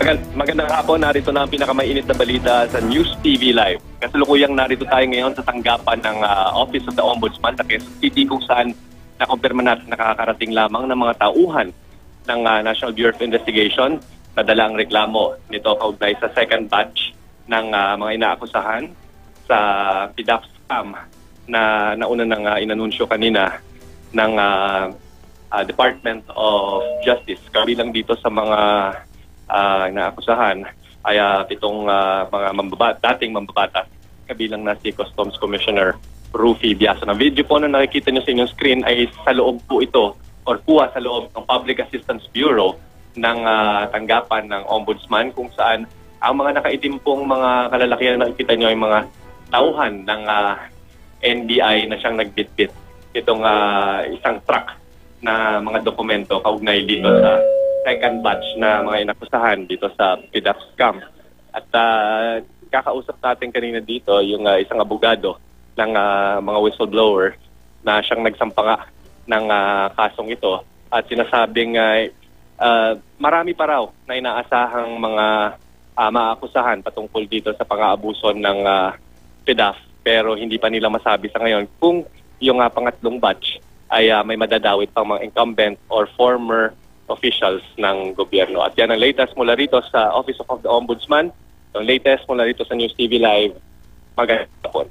Magandang hapon, narito na ang pinakamainit na balita sa News TV Live. Kasalukuyang narito tayo ngayon sa tanggapan ng Office of the Ombudsman sa Quezon City kung saan nakumpirma natin nakakarating lamang ng mga tauhan ng National Bureau of Investigation na dala ang reklamo nito kaugnay sa second batch ng mga inaakusahan sa PDAF scam na nauna nang inanunsyo kanina ng Department of Justice. Kabilang dito sa mga inaakusahan ay itong mga dating mambabatas, kabilang na si Customs Commissioner Rufy Biaso. Ang video po na nakikita nyo sa inyong screen ay sa loob po ito or kuha sa loob ng Public Assistance Bureau ng tanggapan ng Ombudsman kung saan ang mga nakaitim pong mga kalalakihan na nakikita nyo ay mga tauhan ng NBI na siyang nagbitbit itong isang truck na mga dokumento kaugnay dito sa second batch na mga inakusahan dito sa PDAF scam. At kakausap natin kanina dito yung isang abogado ng mga whistleblower na siyang nagsampanga ng kasong ito at sinasabing marami pa raw na inaasahang mga maakusahan patungkol dito sa pang-aabuso ng PDAF pero hindi pa nila masabi sa ngayon kung yung pangatlong batch ay may madadawit pang mga incumbent or former officials ng gobyerno. At yan ang latest mula rito sa Office of the Ombudsman, ang latest mula rito sa News TV Live. Magandang hapon.